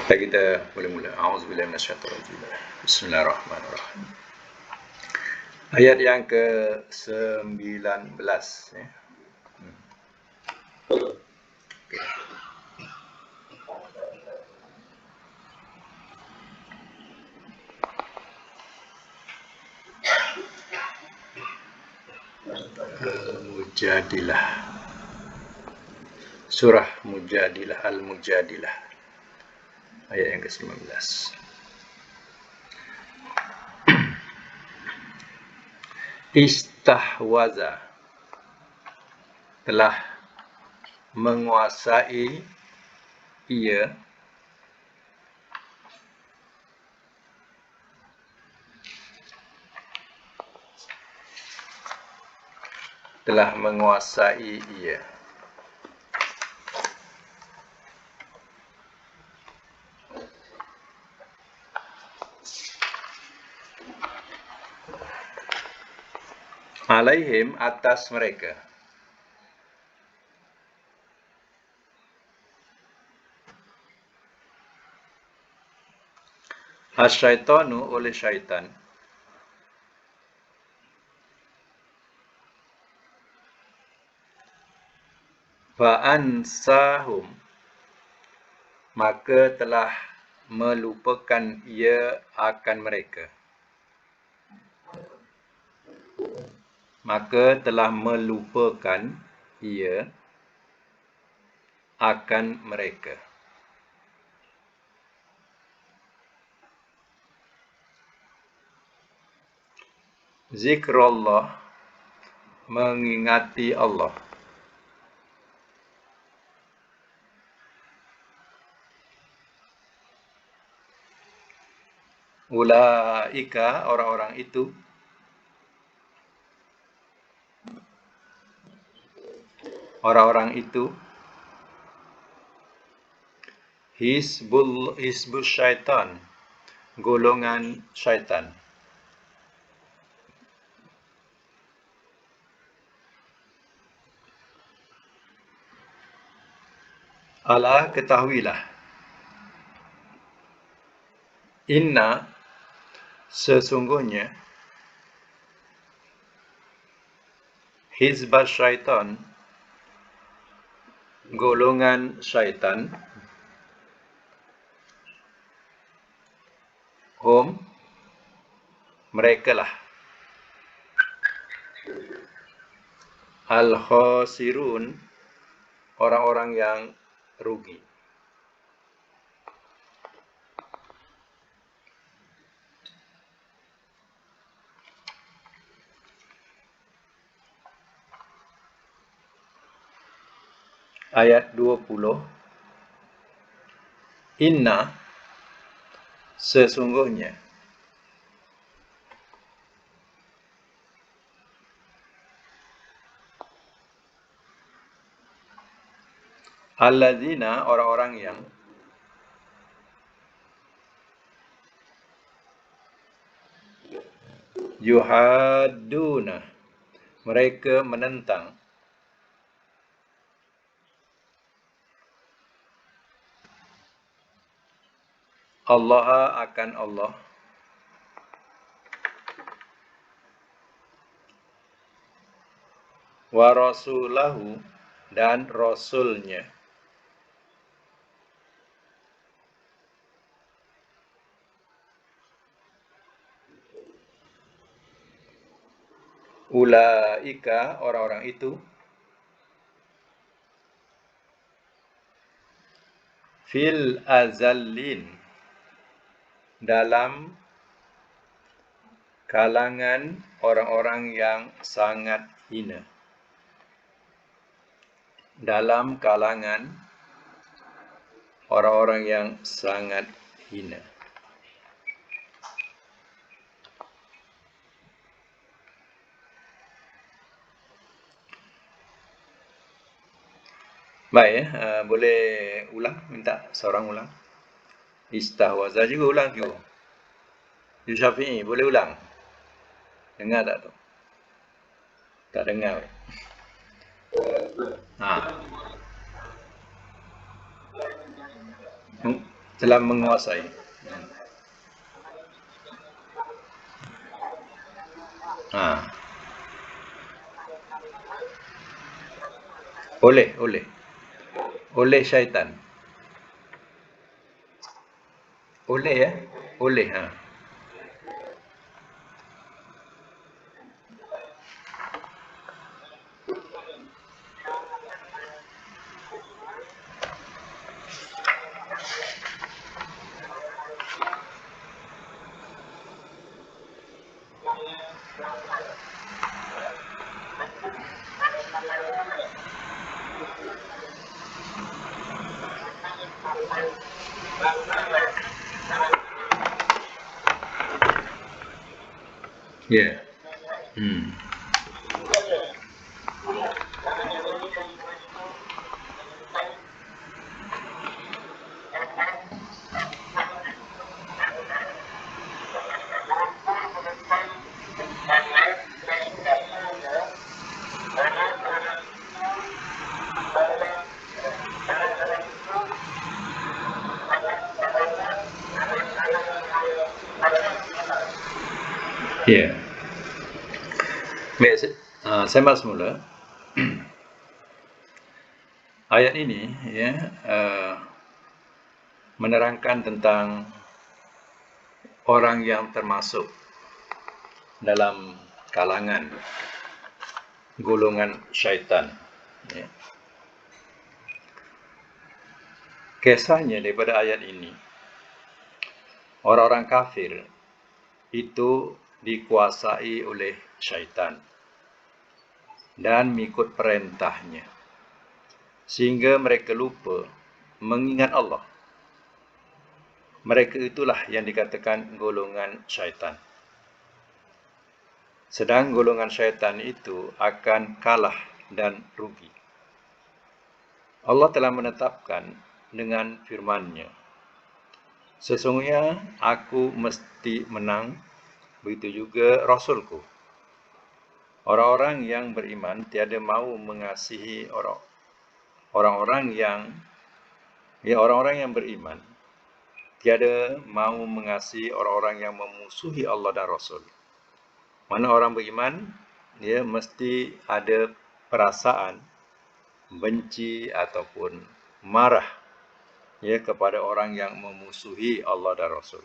Baik, kita boleh mula. A'udzubillahi minasyaitonir rajim. Bismillahirrahmanirrahim. Ayat yang ke-19 ya. Mujadilah. Surah Mujadilah, Al-Mujadilah. Ayat yang ke-19. Istahwaza, telah menguasai ia alaihim, atas mereka, asyaitanu, oleh syaitan, fa'ansahum, maka telah melupakan ia akan mereka, Zikrullah, mengingati Allah. Ulaika, orang-orang itu, Hizbus syaitan, golongan syaitan. Ala, ketahuilah, inna, sesungguhnya, hizbas syaitan, golongan syaitan, hum, merekalah, al-khasirun, orang-orang yang rugi. Ayat 20. Inna, sesungguhnya, alladzina, orang-orang yang, yuhadduna, mereka menentang, Allah, akan Allah, wa rasulahu, dan rasulnya, ulaika, orang-orang itu, fil azallin, dalam kalangan orang-orang yang sangat hina. Dalam kalangan orang-orang yang sangat hina. Baik, boleh ulang, minta seorang ulang. Istahwaza juga ulang juga. Syafi'i, boleh ulang? Dengar tak tu? Tak dengar. telah menguasai. Ha. Oleh syaitan. Oleh ya, oleh ha. Ya. Yeah. Hmm. Ya. Yeah. Baik, saya malas mula. Ayat ini ya menerangkan tentang orang yang termasuk dalam kalangan golongan syaitan. Ya. Kisahnya daripada ayat ini, orang-orang kafir itu dikuasai oleh syaitan dan mengikut perintahnya, sehingga mereka lupa mengingat Allah. Mereka itulah yang dikatakan golongan syaitan. Sedang golongan syaitan itu akan kalah dan rugi. Allah telah menetapkan dengan firman-Nya, sesungguhnya aku mesti menang, begitu juga Rasulku. Orang-orang yang beriman tiada mahu mengasihi orang-orang yang beriman tiada mahu mengasihi orang-orang yang memusuhi Allah dan Rasul. Mana orang beriman, dia mesti ada perasaan benci ataupun marah ya kepada orang yang memusuhi Allah dan Rasul.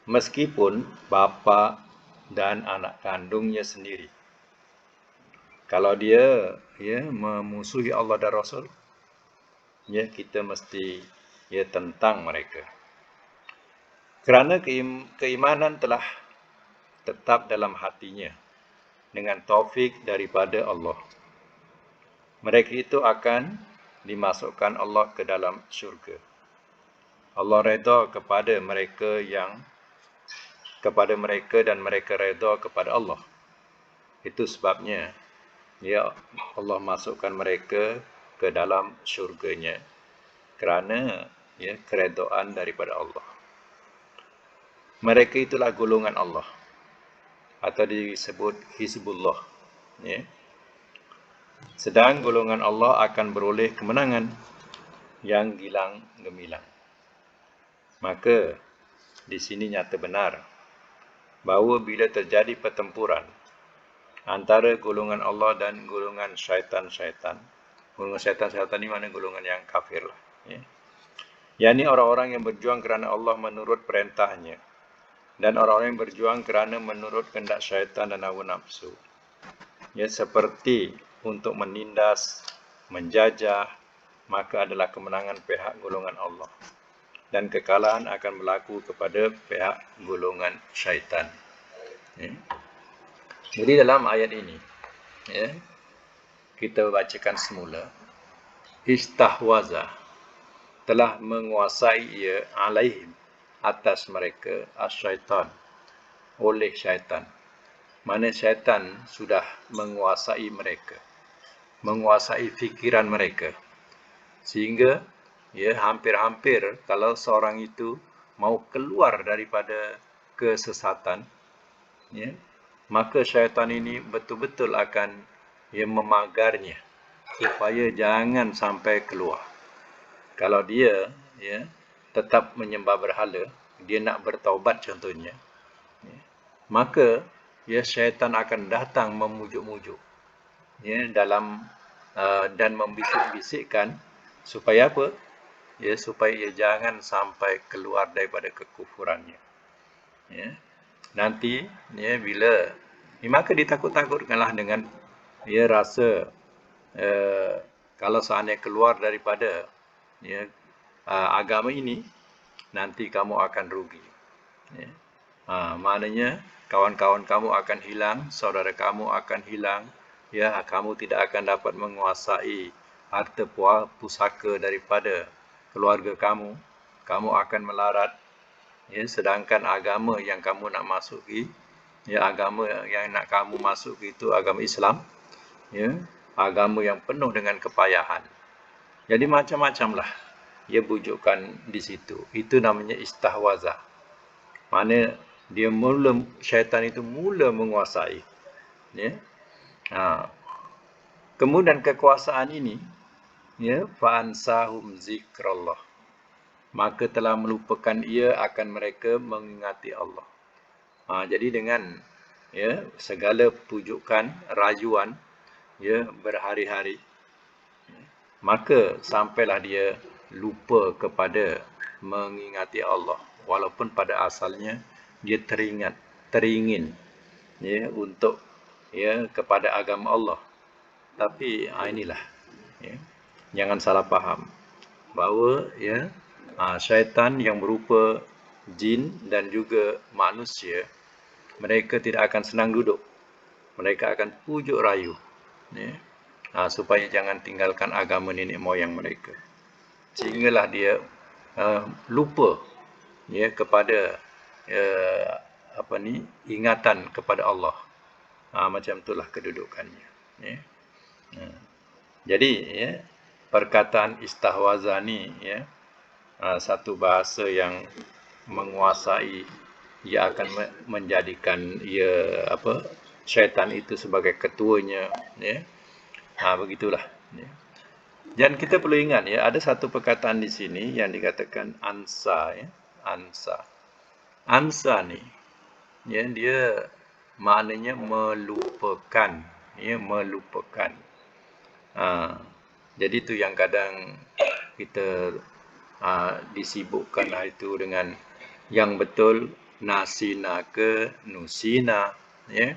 Meskipun bapa dan anak kandungnya sendiri. Kalau dia ya memusuhi Allah dan Rasul, ya kita mesti ya tentang mereka. Kerana keimanan telah tetap dalam hatinya dengan taufik daripada Allah. Mereka itu akan dimasukkan Allah ke dalam syurga. Allah redha kepada mereka dan mereka redha kepada Allah. Itu sebabnya ya Allah masukkan mereka ke dalam syurganya kerana ya keredaan daripada Allah. Mereka itulah golongan Allah atau disebut Hizbullah ya. Sedang golongan Allah akan beroleh kemenangan yang gilang gemilang. Maka di sini nyata benar bahawa bila terjadi pertempuran antara golongan Allah dan golongan syaitan-syaitan. Golongan syaitan-syaitan ini mana golongan yang kafir lah. Ya. Yang ini orang-orang yang berjuang kerana Allah menurut perintahnya. Dan orang-orang yang berjuang kerana menurut kehendak syaitan dan hawa nafsu. Ya, seperti untuk menindas, menjajah, maka adalah kemenangan pihak golongan Allah. Dan kekalahan akan berlaku kepada pihak golongan syaitan. Ya. Jadi dalam ayat ini, ya, kita bacakan semula, istahwaza, telah menguasai ia alaihim, atas mereka, asyaitan, oleh syaitan. Mana syaitan sudah menguasai mereka, menguasai fikiran mereka. Sehingga, ya, hampir-hampir kalau seorang itu mau keluar daripada kesesatan, ya, maka syaitan ini betul-betul akan memagarnya supaya jangan sampai keluar. Kalau dia tetap menyembah berhala, dia nak bertaubat contohnya, ya, maka ya syaitan akan datang memujuk-mujuk, ya, dalam dan membisik-bisikkan supaya apa? Ya, supaya ia jangan sampai keluar daripada kekufurannya. Ya. Nanti ya bila maka ditakut-takutkanlah dengan ya rasa kalau seandainya keluar daripada ya agama ini, nanti kamu akan rugi. Ya. Maknanya kawan-kawan kamu akan hilang, saudara kamu akan hilang, ya, kamu tidak akan dapat menguasai harta pusaka daripada keluarga kamu. Kamu akan melarat, ya, sedangkan agama yang kamu nak masuki, ya, agama yang nak kamu masuki itu agama Islam, ya, agama yang penuh dengan kepayahan. Jadi macam-macam lah ia bujukan di situ. Itu namanya istahwazah. Mana dia syaitan itu mula menguasai. Ya. Kemudian kekuasaan ini, ya, fa'ansahum zikrallah, maka telah melupakan ia akan mereka mengingati Allah. Jadi dengan ya segala pujukan, rayuan, ya, berhari-hari, maka sampailah dia lupa kepada mengingati Allah, walaupun pada asalnya dia teringin ya untuk ya kepada agama Allah. Tapi inilah ya, jangan salah faham bahawa ya syaitan yang berupa jin dan juga manusia, mereka tidak akan senang duduk. Mereka akan pujuk rayu ya, supaya jangan tinggalkan agama nenek moyang mereka. Sehinggalah dia lupa ya kepada ingatan kepada Allah. Macam itulah kedudukannya. Ya. Jadi ya, perkataan istahwaza ni ya satu bahasa yang menguasai, ia akan menjadikan syaitan itu sebagai ketuanya, ya. Begitulah. Ya. Dan kita perlu ingat ya, ada satu perkataan di sini yang dikatakan ansa, ya. Ansa ni ya, dia maknanya melupakan, ya, melupakan. Jadi itu yang kadang kita disibukkan itu dengan yang betul nasina ke nusina, ya.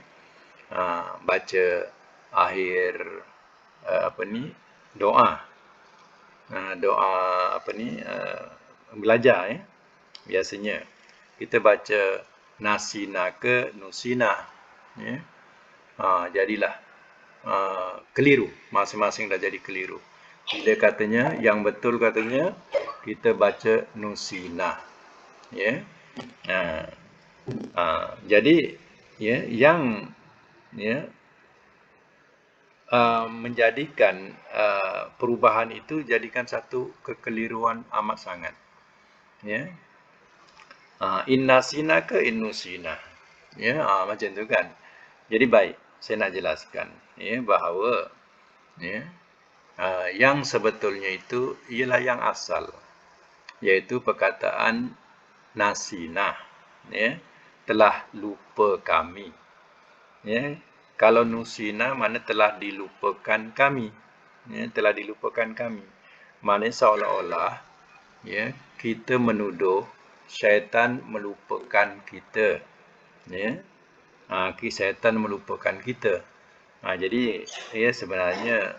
Baca akhir doa belajar, ya. Biasanya kita baca nasina ke nusina, ya. Jadilah keliru, masing-masing dah jadi keliru. Bila katanya yang betul, katanya kita baca nusina, ya. Jadi ya yang ya menjadikan perubahan itu jadikan satu kekeliruan amat sangat, ya. Innasina ke innusina, ya, macam tu kan. Jadi baik, saya nak jelaskan ya bahawa ya yang sebetulnya itu ialah yang asal, iaitu perkataan nasina, ya, telah lupa kami, ya. Kalau nusina mana telah dilupakan kami, ya, telah dilupakan kami. Maknanya seolah-olah ya kita menuduh syaitan melupakan kita, ya. Syaitan melupakan kita. Jadi ya sebenarnya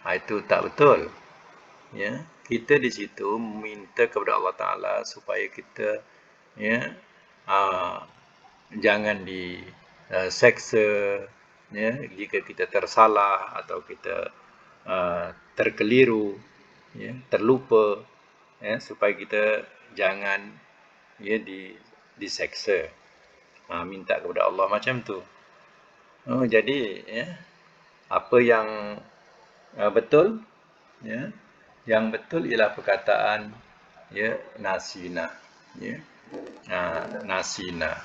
itu tak betul. Ya, kita di situ minta kepada Allah Taala supaya kita ya jangan diseksa, ya, jika kita tersalah atau kita terkeliru, ya, terlupa, ya, supaya kita jangan ya diseksa. Minta kepada Allah macam tu. Jadi ya apa yang betul, ya, yang betul ialah perkataan ya nasina, ya. Nasina,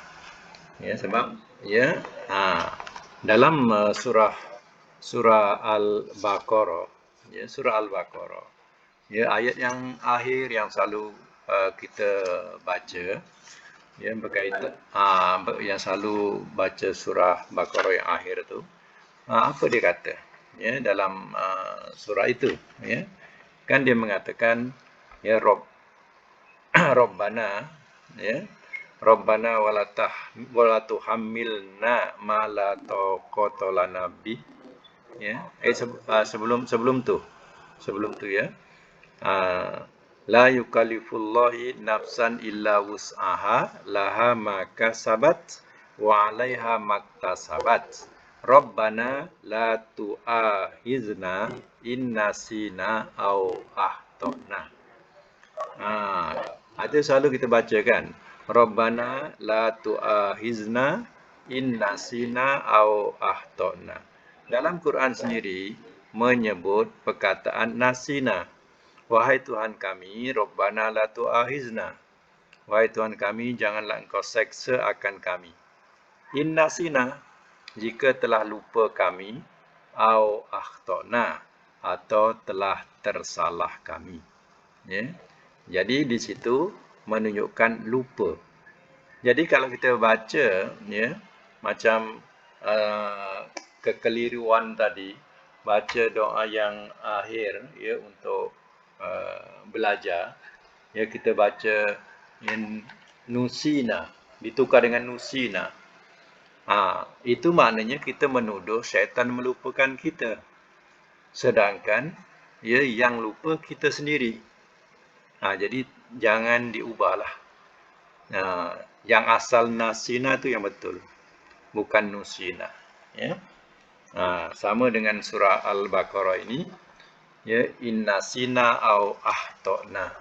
ya, sebab ya dalam surah Al-Baqarah, ya, surah Al-Baqarah, ya, ayat yang akhir yang selalu kita baca, ya, berkaitan yang selalu baca surah Baqarah yang akhir tu, apa dia kata, ya, dalam surah itu, ya, kan dia mengatakan, ya, Rabbana, ya, Rabbana wala tuhammilna ma la taqata lana bih, ya. Sebelum tu, ya. La yukallifullahi nafsan illa wus'aha laha ma kasabat wa 'alaiha maktasabat. Rabbana la tu'akhizna in nasina aw akhtana. Itu selalu kita baca kan. Rabbana la tu'akhizna in nasina aw akhtana. Dalam Quran sendiri menyebut perkataan nasina. Wahai Tuhan kami, Rabbana la tu'akhizna. Wahai Tuhan kami, janganlah engkau seksa akan kami. In nasina, jika telah lupa kami, aw akhtana, atau telah tersalah kami. Ya. Jadi di situ menunjukkan lupa. Jadi kalau kita baca, ya, macam kekeliruan tadi, baca doa yang akhir, ya, untuk belajar, ya, kita baca yang nusina, ditukar dengan nusina. Itu maknanya kita menuduh syaitan melupakan kita. Sedangkan, ya, yang lupa kita sendiri. Jadi jangan diubahlah. Yang asal nasina tu yang betul, bukan nusina. Ya. Sama dengan surah Al-Baqarah ini, ya, innasina au ahtona.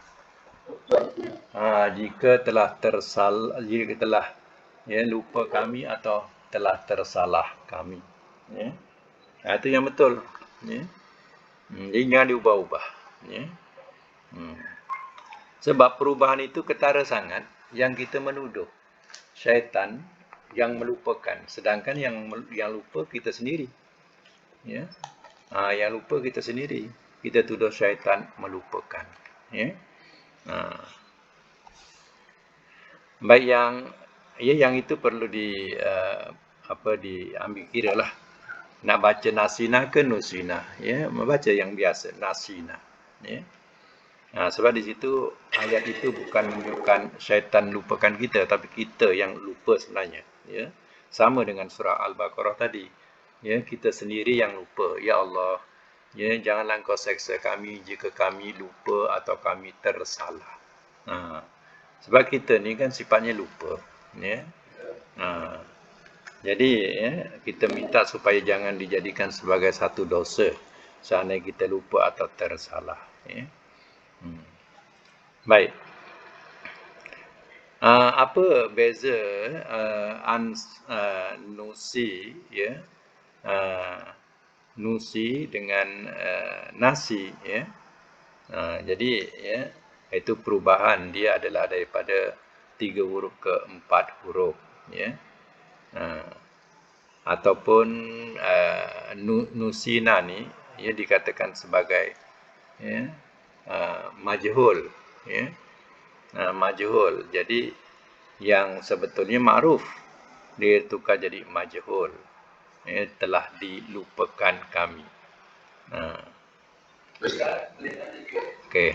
Jika telah ya, lupa kami atau telah tersalah kami. Ya. Itu yang betul. Ya. Jadi jangan diubah-ubah. Ya. Sebab perubahan itu ketara sangat yang kita menuduh syaitan yang melupakan, sedangkan yang lupa kita sendiri. Ya. Yang lupa kita sendiri. Kita tuduh syaitan melupakan. Ya. Baik, yang itu perlu diambil kira lah. Nak baca nasina ke nusina, ya, membaca yang biasa nasina, ya. Sebab di situ ayat itu bukan menunjukkan syaitan lupakan kita, tapi kita yang lupa sebenarnya, ya. Sama dengan surah Al-Baqarah tadi, ya, kita sendiri yang lupa. Ya Allah, ya, janganlah engkau seksa kami jika kami lupa atau kami tersalah. Sebab kita ni kan sifatnya lupa, ya. Jadi, ya, kita minta supaya jangan dijadikan sebagai satu dosa seandainya kita lupa atau tersalah, ya. Baik. Apa beza nusi, ya, nusi dengan nasi, ya. Jadi, ya, itu perubahan dia adalah daripada 3 huruf ke 4 huruf, ya. Ataupun nusina ni, ya, dikatakan sebagai, ya, majhul, ya. Majhul. Jadi yang sebetulnya ma'ruf dia tukar jadi majhul, ya, telah dilupakan kami. Okey.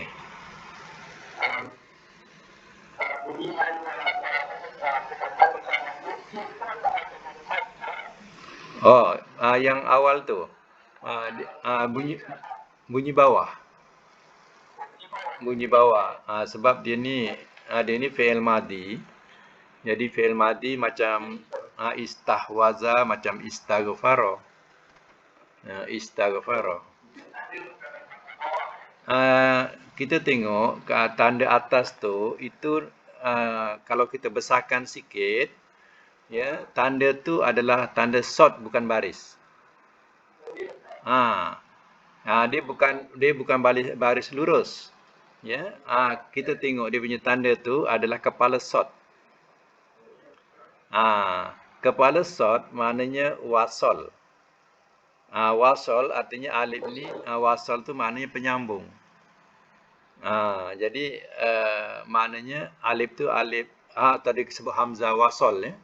Yang awal tu bunyi bawah. Bunyi bawah. Sebab dia ni fi'il madi. Jadi fi'il madi macam istahwaza, macam istaghfara. Istaghfara. Kita tengok tanda atas tu, itu kalau kita besarkan sikit, ya, tanda tu adalah tanda short, bukan baris. Dia bukan baris lurus. Ya. Kita tengok dia punya tanda tu adalah kepala short. Kepala short maknanya wasol. Wasol artinya alif ni, wasol tu maknanya penyambung. Jadi maknanya alif tu alif tadi disebut hamzah wasal ya.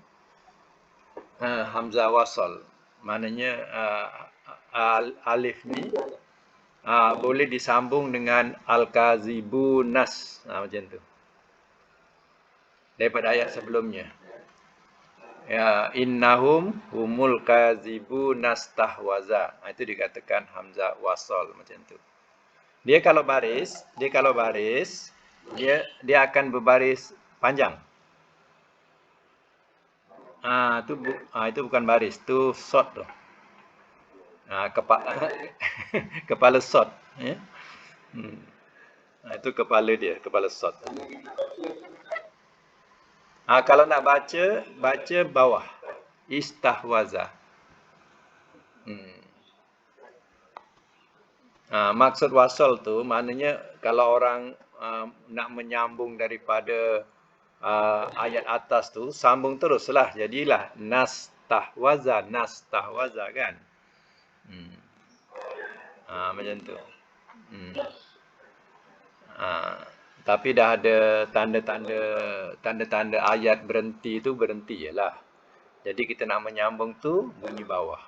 Hamzah wasal. Maknanya alif ni boleh disambung dengan al-kazibunas. Macam tu. Daripada ayat sebelumnya. Ya, innahum humul kazibunas tahwaza. Itu dikatakan hamzah wasal macam tu. Dia kalau baris, dia akan berbaris panjang. Itu bukan baris, tu short tu. Kepala short, ya. Itu kepala dia, kepala short. Kalau nak baca bawah. Istahwaza. Maksud wasal tu maknanya kalau orang nak menyambung daripada ayat atas tu, sambung teruslah. Jadilah nastahwaza kan. Macam tu. Tapi dah ada tanda-tanda ayat berhenti tu berhenti jelah. Jadi kita nak menyambung tu bunyi bawah.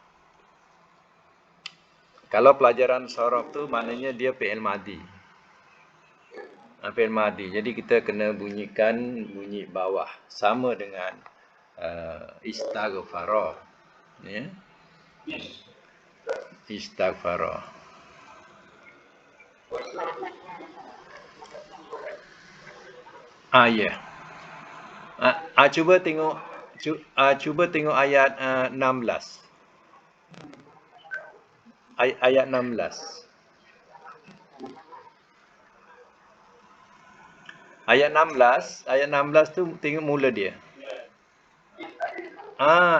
Kalau pelajaran sorof tu maknanya dia fi'il madi. Fi'il madi. Jadi kita kena bunyikan bunyi bawah sama dengan istaghfara. Ya. Istaghfara. Ya. Cuba tengok ayat 16. Ayat 16. Ayat 16 tu tengok mula dia.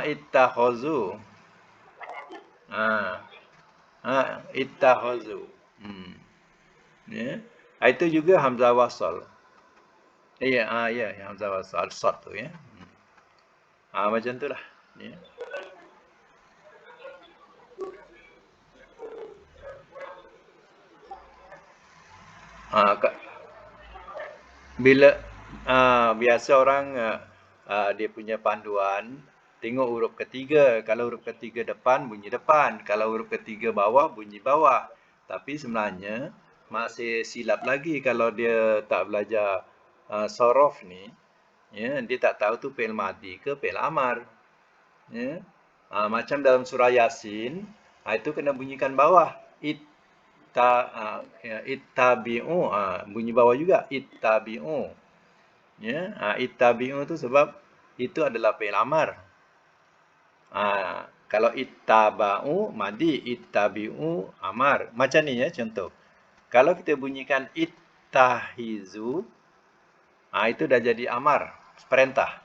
Ittakhazu. Ittakhazu. Ya. Itu juga hamzah wasal. Ya, hamzah wasal short tu ya. Macam itulah. Ya. Bila biasa orang dia punya panduan tengok huruf ketiga. Kalau huruf ketiga depan bunyi depan, kalau huruf ketiga bawah bunyi bawah. Tapi sebenarnya masih silap lagi kalau dia tak belajar sorof ni. Ya, dia tak tahu tu fi'il madi ke fi'il amar. Ya. Macam dalam surah Yasin, itu kena bunyikan bawah. Ittabi'u, bunyi bawah juga ittabi'u. Ya, ittabi'u tu sebab itu adalah fi'il amar. Kalau ittaba'u madi, ittabi'u amar. Macam ni ya contoh. Kalau kita bunyikan ittahizu, itu dah jadi amar, perintah.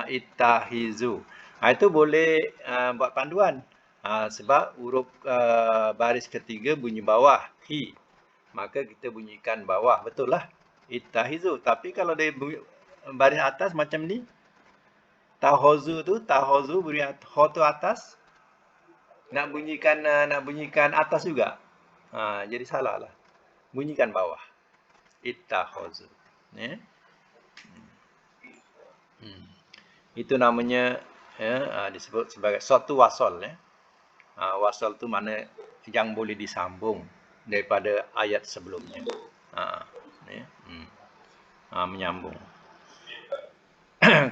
Ittahizu. Itu boleh buat panduan. Sebab huruf baris ketiga bunyi bawah, hi. Maka kita bunyikan bawah, betul lah. Ittahizu. Tapi kalau dia baris atas macam ni, tahozu beri ho tu atas. Nak bunyikan atas juga. Jadi salah lah. Bunyikan bawah. Ittahozu. Ya. Itu namanya disebut sebagai suatu wasal ya. Wasal tu mana yang boleh disambung daripada ayat sebelumnya. Menyambung.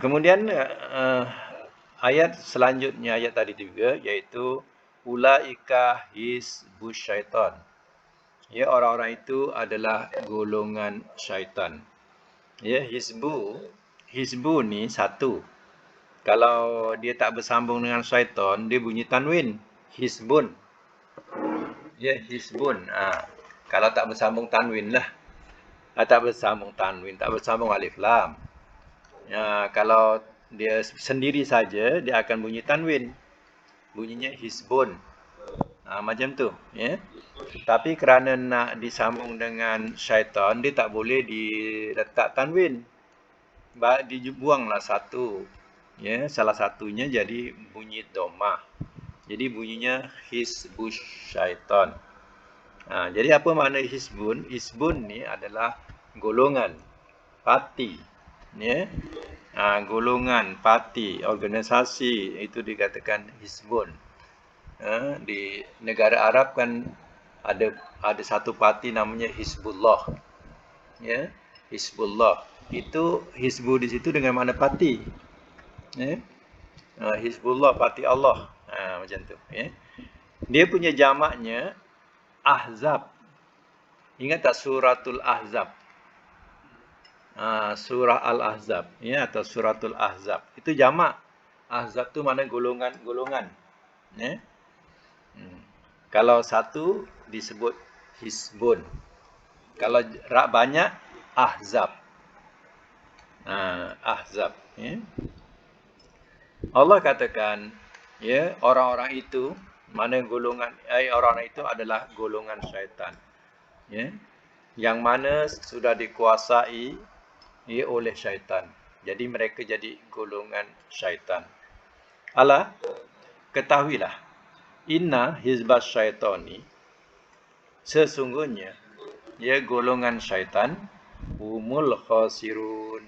Kemudian ayat selanjutnya ayat tadi juga iaitu ulaika hizbus syaitan. Ya, orang-orang itu adalah golongan syaitan. Ya, hizbu ni satu. Kalau dia tak bersambung dengan syaitan, dia bunyi tanwin. Hizbun. Ya, hizbun. Kalau tak bersambung tanwin lah. Tak bersambung tanwin, tak bersambung alif lam. Kalau dia sendiri saja, dia akan bunyi tanwin. Bunyinya hizbun. Macam tu. Ya. Tapi kerana nak disambung dengan syaitan, dia tak boleh diletak tanwin. Dibuanglah satu. Ya, salah satunya jadi bunyi dhammah. Jadi bunyinya hizbus syaitan. Jadi apa makna hizbun? Hizbun ni adalah golongan, parti, ya. Golongan, parti, organisasi, itu dikatakan hizbun. Di negara Arab kan ada satu parti namanya Hizbullah, ya. Hizbullah itu hizbu di situ dengan makna parti, ya. Hizbullah, parti Allah, macam tu, ya. Dia punya jamaknya Ahzab. Ingat tak suratul Ahzab? Surah Al-Ahzab, ya, atau suratul Ahzab. Itu jamak. Ahzab tu mana golongan-golongan, ya. Kalau satu disebut hizbun. Kalau banyak ahzab. Ahzab, ya. Allah katakan, ya, orang-orang itu, mana golongan, orang-orang itu adalah golongan syaitan, ya, yang mana sudah dikuasai, ya, oleh syaitan. Jadi mereka jadi golongan syaitan. Alah, ketahuilah, inna hizbas syaitani, sesungguhnya, ya, golongan syaitan, humul khasirun,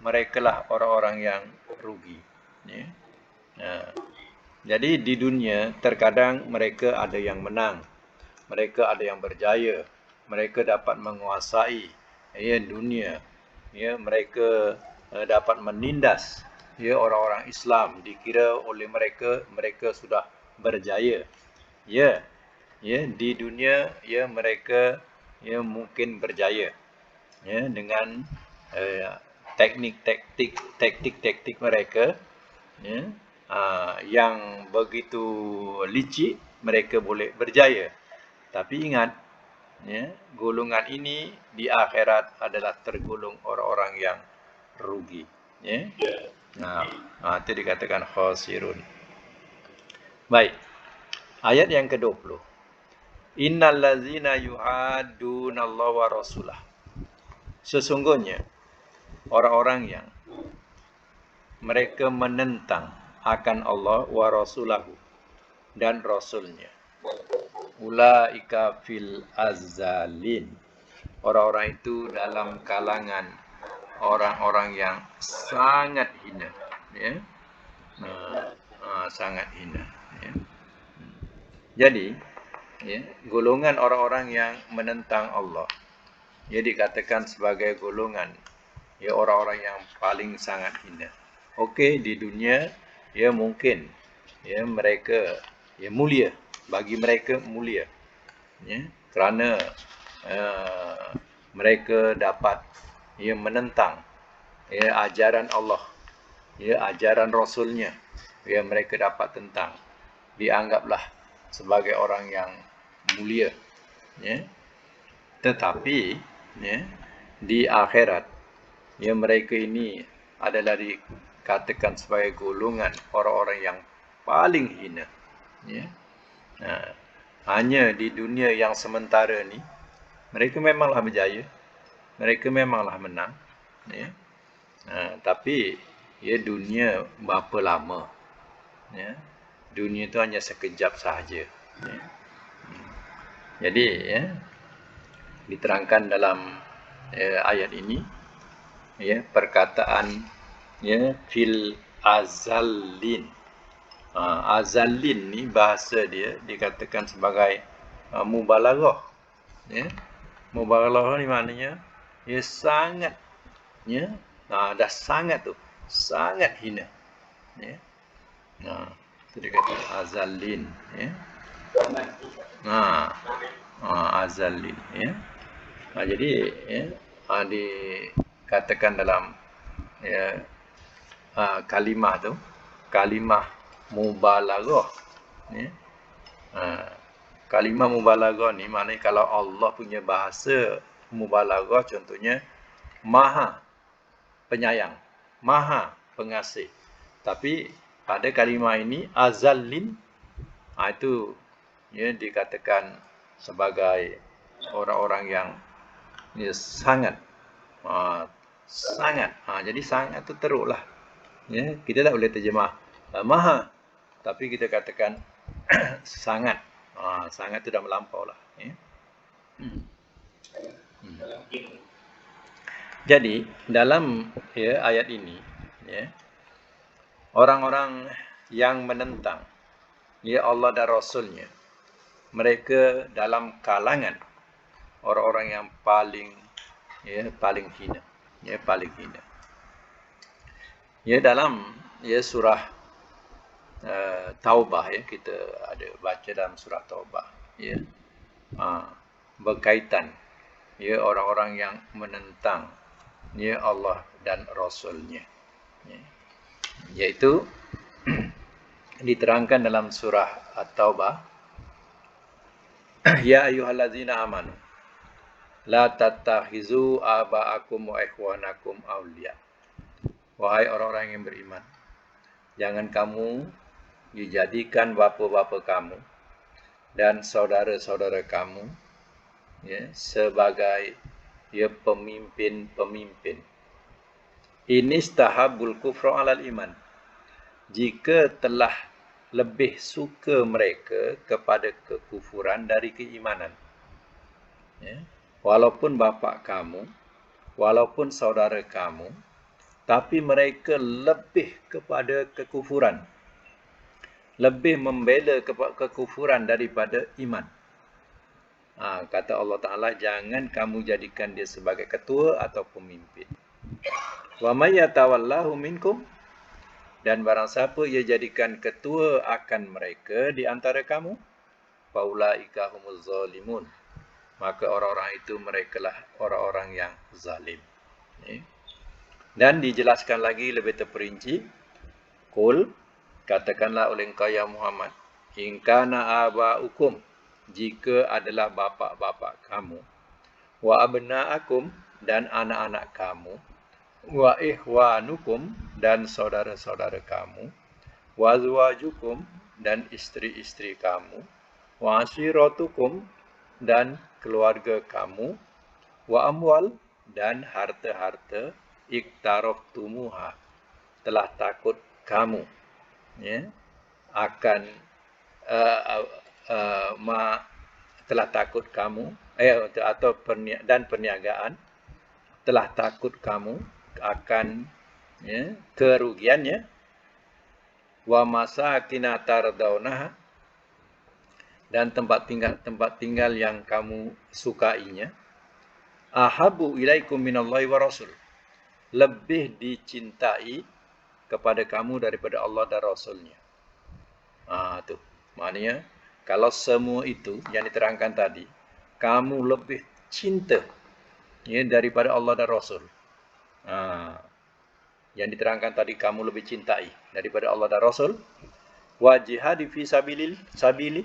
merekalah orang-orang yang rugi, ya. Jadi di dunia terkadang mereka ada yang menang, mereka ada yang berjaya, mereka dapat menguasai, ya, dunia, ya, mereka dapat menindas, ya, orang-orang Islam, dikira oleh mereka sudah berjaya, ya, ya, di dunia, ya, mereka, ya, mungkin berjaya, ya, dengan taktik mereka, ya, yang begitu licik, mereka boleh berjaya. Tapi ingat, ya, golongan ini di akhirat adalah tergolong orang-orang yang rugi, ya. Itu dikatakan khasirun. Baik. Ayat yang ke-20. Innal ladzina yuhaddunallaha wa rasulah. Sesungguhnya orang-orang yang mereka menentang akan Allah wa rasulahu dan rasulnya. Ulaika fil azzalin. Orang-orang itu dalam kalangan orang-orang yang sangat hina, ya. Sangat hina, ya. Jadi, ya, golongan orang-orang yang menentang Allah, ia dikatakan sebagai golongan, ya, orang-orang yang paling sangat hina. Okey, di dunia, ya, mungkin, ya, mereka, ya, mulia, bagi mereka mulia, ya, kerana mereka dapat, ya, menentang, ya, ajaran Allah, ya, ajaran Rasulnya, ya, mereka dapat tentang, dianggaplah sebagai orang yang mulia, ya. Tetapi, ya, di akhirat, ya, mereka ini adalah dikatakan sebagai golongan orang-orang yang paling hina, ya. Hanya di dunia yang sementara ni, mereka memanglah berjaya, mereka memanglah menang, ya. Tapi, ya, dunia berapa lama, ya. Dunia itu hanya sekejap sahaja, ya. Jadi, ya, diterangkan dalam ayat ini, ya, perkataan, ya, fil azallin. Azallin ni bahasa dia dikatakan sebagai mubalaghah, ya. Mubalaghah ni maknanya, ya, sangat, ya, dah sangat tu, sangat hina, ya. Itu dikatakan azallin, ya. Azallin, ya. Jadi, ya, dikatakan dalam, ya, kalimah tu, kalimah mubalaghah, ya. Kalimah mubalaghah ni maknanya kalau Allah punya bahasa mubalaghah, contohnya maha penyayang, maha pengasih. Tapi pada kalimah ini azallin, itu, ya, dikatakan sebagai orang-orang yang, ya, sangat, sangat. Jadi sangat tu teruklah, ya. Kita tak boleh terjemah maha, tapi kita katakan sangat. Sangat tu dah melampau lah, ya. Hmm. Jadi dalam ayat ini, ya, orang-orang yang menentang Allah dan Rasulnya, mereka dalam kalangan orang-orang yang paling hina, paling hina. Dalam surah Taubah, kita ada baca dalam surah Taubah, berkaitan orang-orang yang menentang Allah dan Rasulnya, yaitu diterangkan dalam surah At-Taubah, ya ayyuhallazina amanu la tattakhizu aba'akum wa ikhwanakum awliya. Wahai orang-orang yang beriman, jangan kamu dijadikan bapa-bapa kamu dan saudara-saudara kamu sebagai pemimpin-pemimpin. Inistahabul kufra 'alal iman. Jika telah lebih suka mereka kepada kekufuran dari keimanan. Walaupun bapa kamu, walaupun saudara kamu, tapi mereka lebih kepada kekufuran, lebih membela kekufuran daripada iman. Kata Allah Ta'ala, jangan kamu jadikan dia sebagai ketua atau pemimpin. Wa may yatawallahu minkum, dan barang siapa ia jadikan ketua akan mereka di antara kamu, faulaika humuz zalimun, maka orang-orang itu merekalah orang-orang yang zalim. Dan dijelaskan lagi lebih terperinci, qul, katakanlah oleh engkau ya Muhammad, in kana aba'ukum, jika adalah bapa-bapa kamu, wa abna'akum, dan anak-anak kamu, wa ikhwanukum, dan saudara-saudara kamu, wa azwajukum, dan isteri-isteri kamu, wa ashiratukum, dan keluarga kamu, wa amwal, dan harta-harta, iktaraftumuha, telah takut kamu akan telah takut kamu atau perniagaan, telah takut kamu akan kerugiannya, wa masakina tardaunaha, dan tempat tinggal yang kamu sukainya, ahabu ilaikum minallahi wa rasul, lebih dicintai kepada kamu daripada Allah dan Rasulnya. Tu maknanya, kalau semua itu yang diterangkan tadi, kamu lebih cinta daripada Allah dan Rasul. Yang diterangkan tadi, kamu lebih cintai daripada Allah dan Rasul. Wa jihadi fi sabili,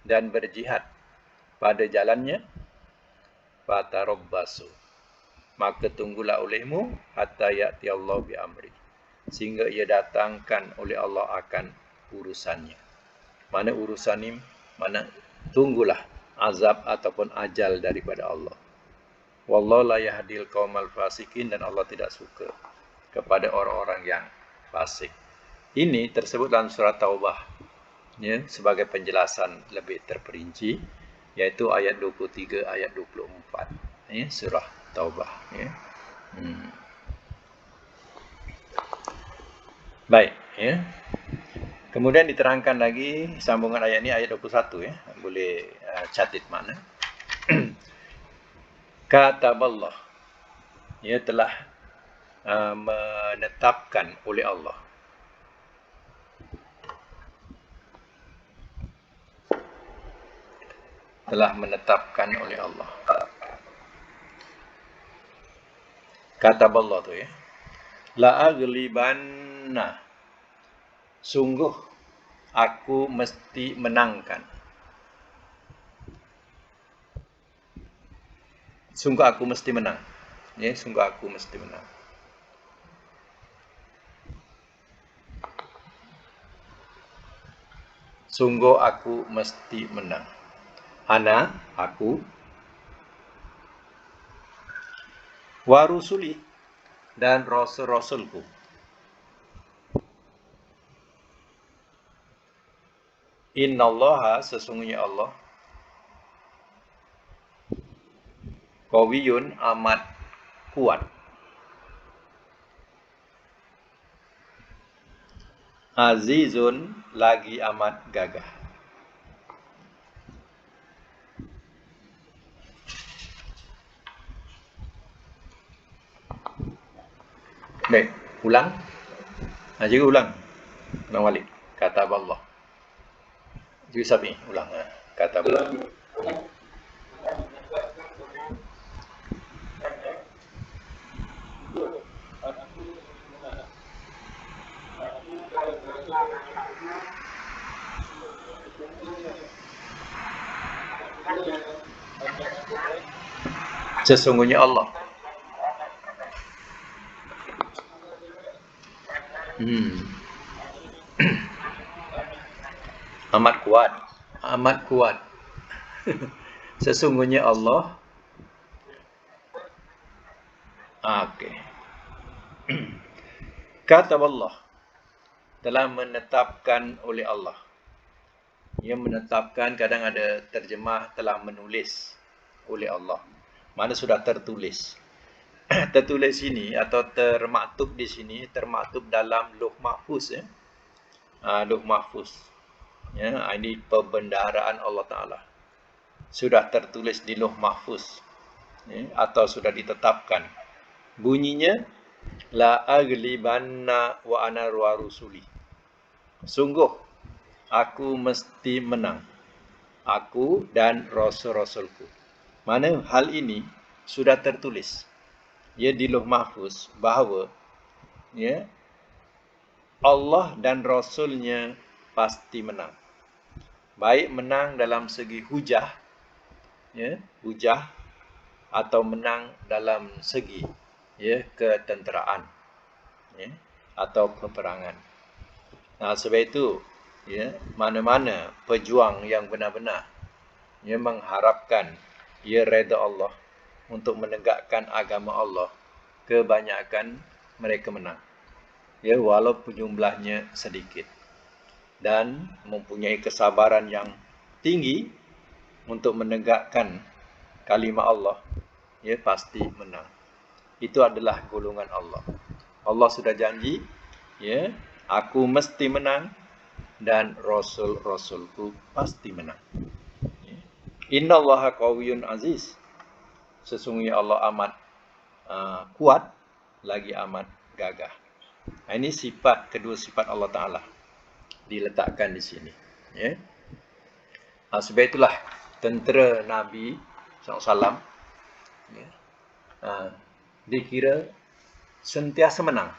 dan berjihad pada jalannya. Fatarabbasu, maka tunggulah olehmu hatta ya'ti Allah bi amri, sehingga ia datangkan oleh Allah akan urusannya. Mana urusan ini? Mana tunggulah azab ataupun ajal daripada Allah. Wallahu la yahdil qaumal fasikin, dan Allah tidak suka kepada orang-orang yang fasik. Ini tersebut dalam surah Taubah, sebagai penjelasan lebih terperinci, yaitu ayat 23, ayat 24, surah Taubah. Baik, kemudian diterangkan lagi sambungan ayat ini, ayat 21, boleh catat mana. Kataballah, telah menetapkan oleh Allah. Telah menetapkan oleh Allah. Kataballah tu la aghlibanna, sungguh aku mesti menangkan. Sungguh aku mesti menang. Sungguh aku mesti menang. Sungguh aku mesti menang. Ana, aku, wa rusuli, dan rasul-rasulku. Innallaha, sesungguhnya Allah, Qawiyun amat kuat. Azizun lagi amat gagah. Baik, ulang. Juga ulang. Ulang balik. Kata Allah. Juga Sabi, ulang. Kata Allah. Sesungguhnya Allah. Amat kuat. Amat kuat. Sesungguhnya Allah. Okey. Kata Allah telah menetapkan oleh Allah. Ia menetapkan, kadang ada terjemah telah menulis oleh Allah. Mana sudah tertulis. Tertulis ini atau termaktub di sini, termaktub dalam Lauh Mahfuz ya. Lauh Mahfuz. Ya, ini perbendaharaan Allah Taala. Sudah tertulis di Lauh Mahfuz. Ya, atau sudah ditetapkan. Bunyinya la aglibanna wa ana wa rusuli. Sungguh aku mesti menang. Aku dan rasul-rasulku. Mana hal ini sudah tertulis. Ya, di Lauh Mahfuz bahawa ya, Allah dan Rasulnya pasti menang. Baik menang dalam segi hujah, ya, hujah, atau menang dalam segi ya, ketenteraan, ya, atau peperangan. Nah, sebab itu ya, mana-mana pejuang yang benar-benar ya, mengharapkan ya redha Allah untuk menegakkan agama Allah, kebanyakan mereka menang. Ya, walaupun jumlahnya sedikit. Dan mempunyai kesabaran yang tinggi untuk menegakkan kalimah Allah, ya, pasti menang. Itu adalah golongan Allah. Allah sudah janji, ya, aku mesti menang dan rasul-rasulku pasti menang. Innallaha qawiyyun aziz. Sesungguhnya Allah amat kuat, lagi amat gagah. Ini sifat, kedua sifat Allah Ta'ala diletakkan di sini. Ya. Sebab itulah tentera Nabi SAW ya, dikira sentiasa menang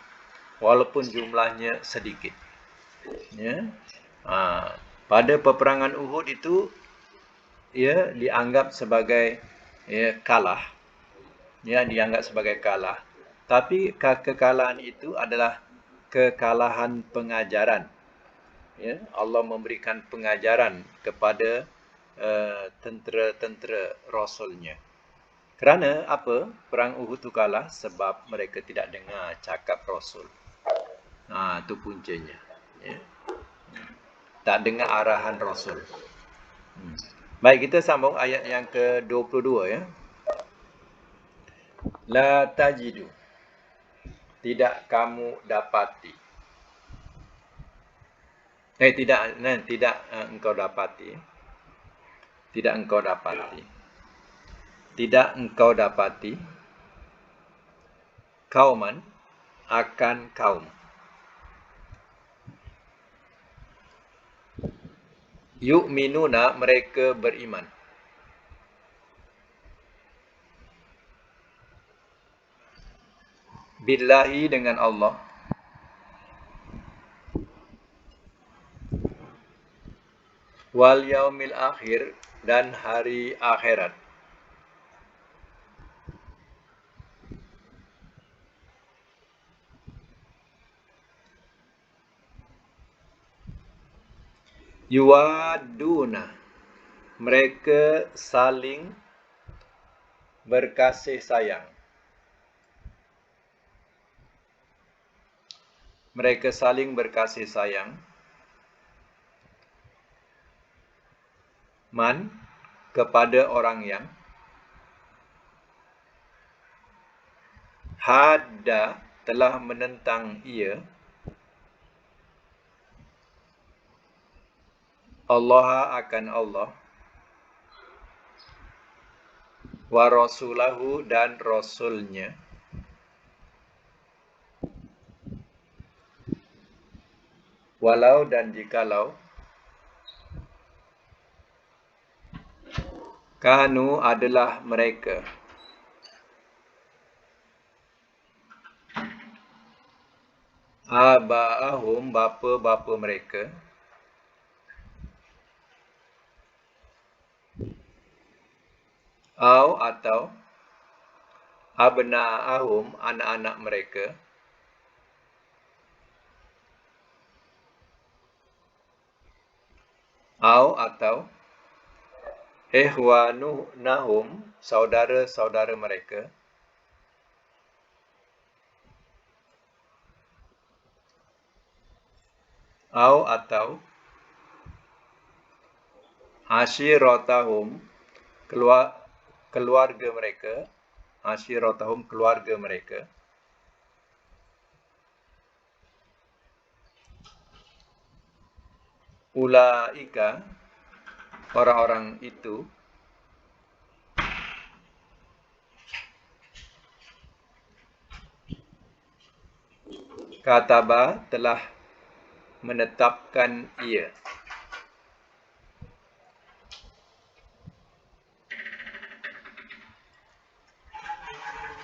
walaupun jumlahnya sedikit. Ya. Pada peperangan Uhud itu ia dianggap sebagai ya, kalah. Ya, dianggap sebagai kalah. Tapi kekalahan itu adalah kekalahan pengajaran. Ya, Allah memberikan pengajaran kepada tentera-tentera Rasulnya. Kerana apa? Perang Uhud itu kalah sebab mereka tidak dengar cakap Rasul. Itu puncanya. Ya. Tak dengar arahan Rasul. Baik, kita sambung ayat yang ke-22 ya. La tajidu. Tidak kamu dapati. Tidak engkau dapati. Tidak engkau dapati. Tidak engkau dapati. Kauman akan kaum. Yu'minuna, mereka beriman. Billahi, dengan Allah. Wal yaumil akhir, dan hari akhirat. Yuwaduna, mereka saling berkasih sayang. Mereka saling berkasih sayang. Man, kepada orang yang Hadda telah menentang ia Allah akan Allah wa rasulahu dan rasulnya walau dan jikalau kanu adalah mereka aba'ahum bapa-bapa mereka atau abna'ahum anak-anak mereka atau ihwanunahum saudara-saudara mereka atau asyiratahum keluarga mereka keluarga mereka ulaika orang-orang itu kataba telah menetapkan ia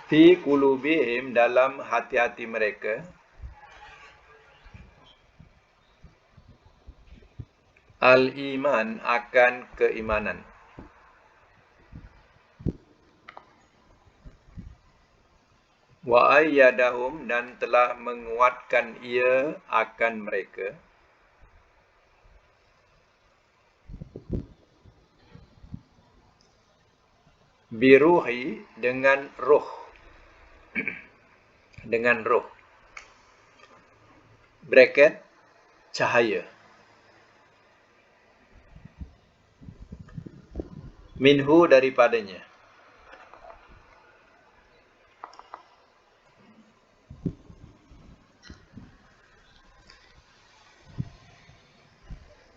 fi qulubihim dalam hati-hati mereka al-iman akan keimanan wa ayyadahum dan telah menguatkan ia akan mereka biruhi dengan roh dengan roh bracket cahaya minhu daripadanya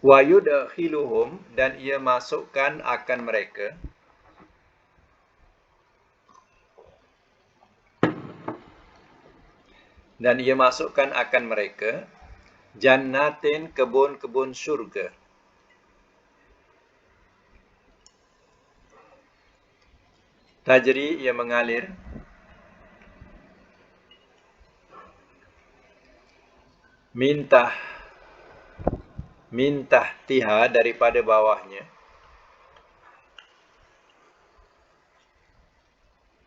wa yudkhiluhum dan ia masukkan akan mereka jannatin kebun-kebun syurga tajri ia mengalir mintah tiha daripada bawahnya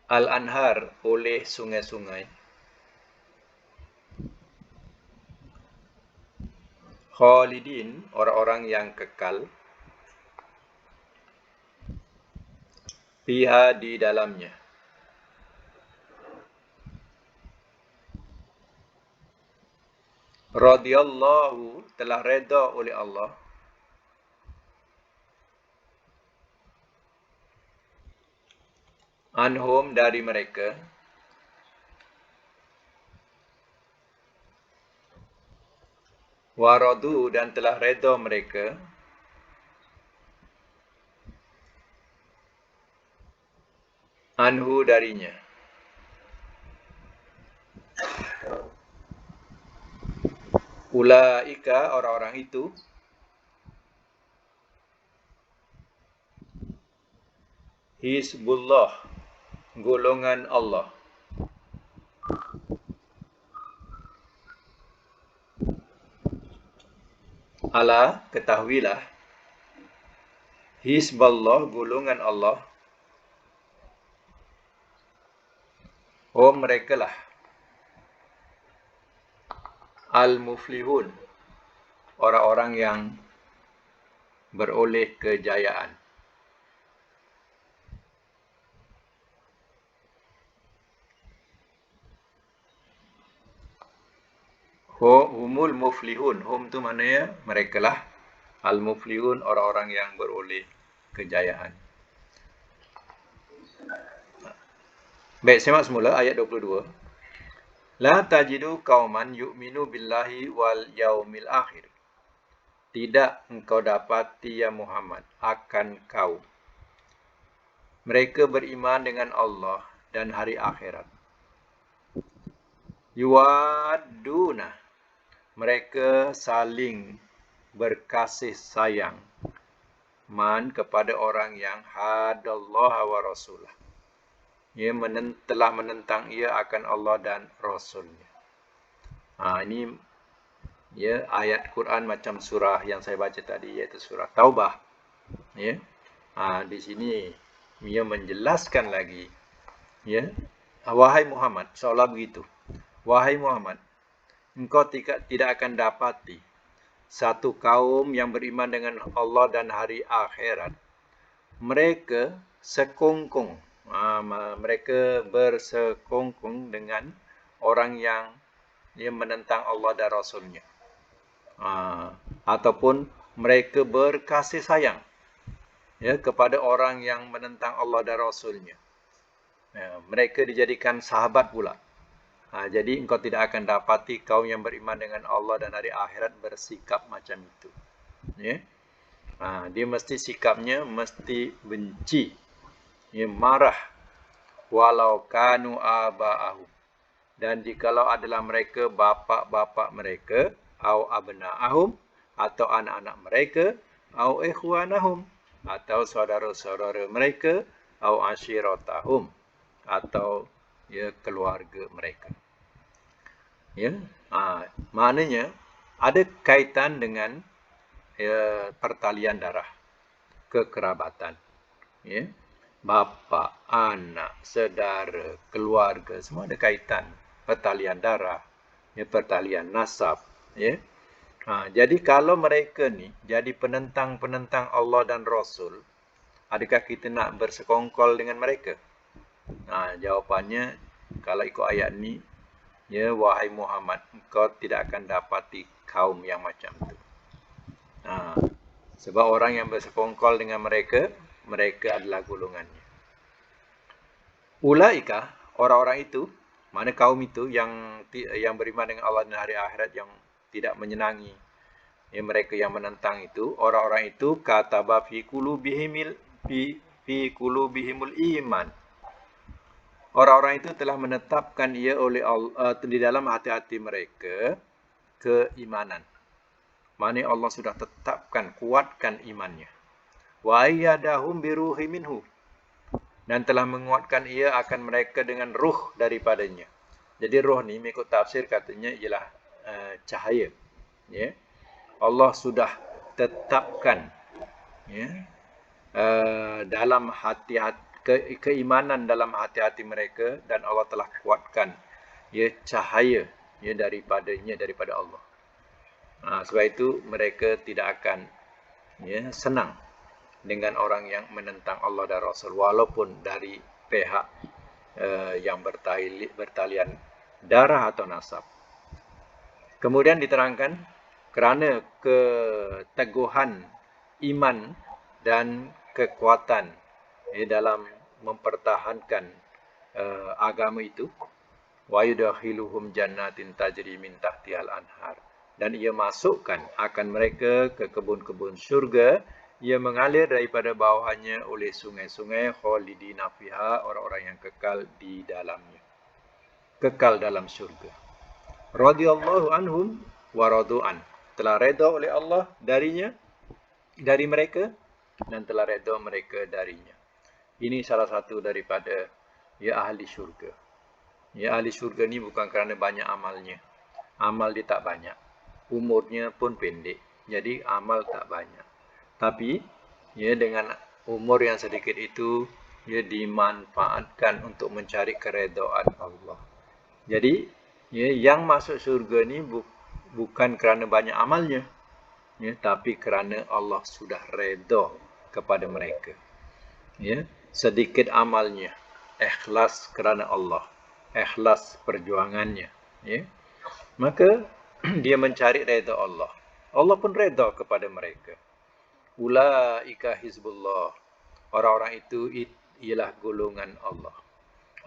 al-anhar oleh sungai-sungai khalidin orang-orang yang kekal fiha di dalamnya radhiyallahu telah redha oleh Allah anhum dari mereka waradu dan telah redha mereka anhu darinya ulaika orang-orang itu Hizbullah golongan Allah ala ketahuilah Hizbullah golongan Allah mereka lah al-muflihun orang-orang yang beroleh kejayaan humul muflihun tu maknanya mereka lah al-muflihun orang-orang yang beroleh kejayaan. Baik, simak semula ayat 22. La tajidu qauman yu'minu billahi wal yaumil akhir. Tidak engkau dapati ya Muhammad akan kaum. Mereka beriman dengan Allah dan hari akhirat. Yuwadduna. Mereka saling berkasih sayang. Man kepada orang yang hadallaha wa rasulah. Ia telah menentang ia akan Allah dan Rasulnya. Ini ya ayat Quran macam surah yang saya baca tadi, iaitu surah Taubah. Ya, di sini ia menjelaskan lagi. Ya, wahai Muhammad, seolah begitu. Wahai Muhammad, engkau tidak akan dapati satu kaum yang beriman dengan Allah dan hari akhirat. Mereka sekongkong. Mereka bersekongkong dengan orang yang menentang Allah dan Rasulnya. Ataupun mereka berkasih sayang kepada orang yang menentang Allah dan Rasulnya. Mereka dijadikan sahabat pula. Jadi engkau tidak akan dapati kaum yang beriman dengan Allah dan hari akhirat bersikap macam itu. Dia mesti sikapnya mesti benci, marah, walau kanu aba'ahum. Dan jikalau adalah mereka bapa-bapa mereka, au abna'ahum, atau anak-anak mereka, au ikhwanahum, atau saudara-saudara mereka, au ashiratahum, atau keluarga mereka. Maknanya ada kaitan dengan pertalian darah, kekerabatan. Bapa, anak, saudara, keluarga, semua ada kaitan. Pertalian darah, pertalian nasab. Jadi kalau mereka ni jadi penentang-penentang Allah dan Rasul, adakah kita nak bersekongkol dengan mereka? Jawapannya, kalau ikut ayat ni, wahai Muhammad, engkau tidak akan dapati kaum yang macam itu. Sebab orang yang bersekongkol dengan mereka, mereka adalah golongannya. Ulaika, orang-orang itu, mana kaum itu yang beriman dengan Allah dan hari akhirat, yang tidak menyenangi mereka yang menentang itu, orang-orang itu kataba fi qulubihimul iman. Orang-orang itu telah menetapkan ia oleh Allah di dalam hati-hati mereka keimanan. Maksudnya Allah sudah tetapkan, kuatkan imannya. Wa ayyadahum biruhi minhu. Dan telah menguatkan ia akan mereka dengan ruh daripadanya. Jadi ruh ni mengikut tafsir katanya ialah cahaya. Allah sudah tetapkan dalam hati-hati keimanan dalam hati-hati mereka, dan Allah telah kuatkan cahaya daripada Allah. Sebab itu mereka tidak akan senang dengan orang yang menentang Allah dan Rasul, walaupun dari pihak yang bertalian darah atau nasab. Kemudian diterangkan, kerana keteguhan iman dan kekuatan dalam mempertahankan agama itu, wa yudakhiluhum jannatin tajri min tahtihal anhar, dan ia masukkan akan mereka ke kebun-kebun syurga ia mengalir daripada bawahnya oleh sungai-sungai, khalidina fiha, orang-orang yang kekal di dalamnya, kekal dalam syurga. Radhiyallahu anhum wa radu'an, telah redha oleh Allah dari mereka, dan telah redha mereka darinya. Ini salah satu daripada ahli syurga. Ahli syurga ni bukan kerana banyak amalnya. Amal dia tak banyak. Umurnya pun pendek. Jadi amal tak banyak. Tapi dengan umur yang sedikit itu, dimanfaatkan untuk mencari keredaan Allah. Jadi yang masuk syurga ni bukan kerana banyak amalnya, tapi kerana Allah sudah redha kepada mereka. Sedikit amalnya, ikhlas kerana Allah, ikhlas perjuangannya, maka dia mencari redha Allah. Allah pun redha kepada mereka. Ulaika hizbullah, orang-orang itu ialah golongan Allah.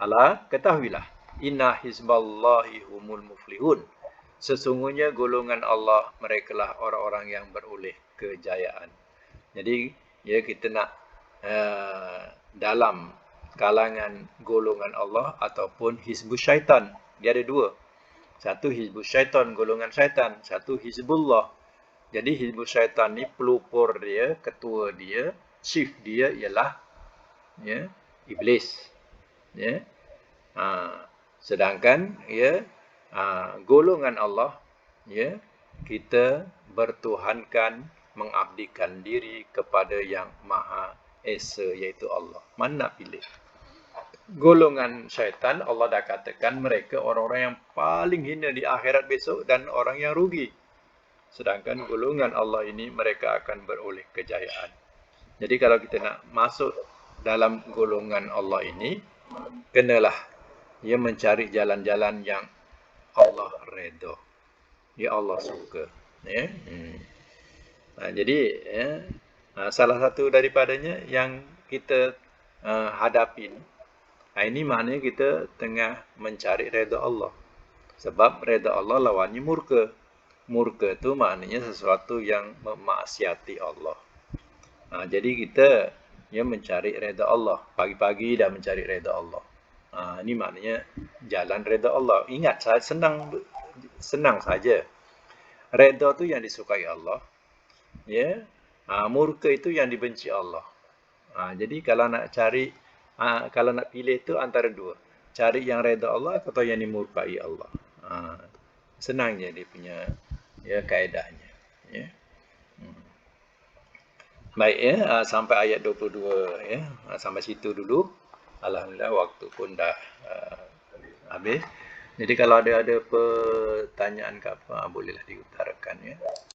Ala, ketahuilah, Inna hizballahi humul muflihun. Sesungguhnya golongan Allah, merekalah orang-orang yang beroleh kejayaan. Jadi, ya kita nak dalam kalangan golongan Allah ataupun hizbus syaitan. Dia ada dua. Satu hizbus syaitan, golongan syaitan. Satu hizbullah. Jadi hizbus syaitan ni pelupur dia, ketua dia, chief dia ialah ya, iblis. Ya. Sedangkan ya, golongan Allah, ya, kita bertuhankan, mengabdikan diri kepada yang Maha Esa, iaitu Allah. Mana nak pilih? Golongan syaitan, Allah dah katakan mereka orang-orang yang paling hina di akhirat besok dan orang yang rugi. Sedangkan golongan Allah ini, mereka akan beroleh kejayaan. Jadi kalau kita nak masuk dalam golongan Allah ini, kenalah ia mencari jalan-jalan yang Allah redha, ya Allah suka. Ya. Jadi ya, salah satu daripadanya yang kita hadapin, ini maknanya kita tengah mencari redha Allah. Sebab redha Allah lawannya murka. Murka itu maknanya sesuatu yang memaksiati Allah. Jadi kita ya mencari redha Allah. Pagi-pagi dah mencari redha Allah. Ini maknanya jalan redha Allah. Ingat, senang saja. Redha itu yang disukai Allah. Ya, murka itu yang dibenci Allah. Jadi kalau nak cari, kalau nak pilih itu antara dua, cari yang redha Allah atau yang dimurkai Allah. Senang je dia punya ya kaedahnya. Ya. Baik ya, sampai ayat 22 ya. Sampai situ dulu. Alhamdulillah waktu pun dah habis. Jadi kalau ada pertanyaan ke apa, bolehlah diutarakan ya.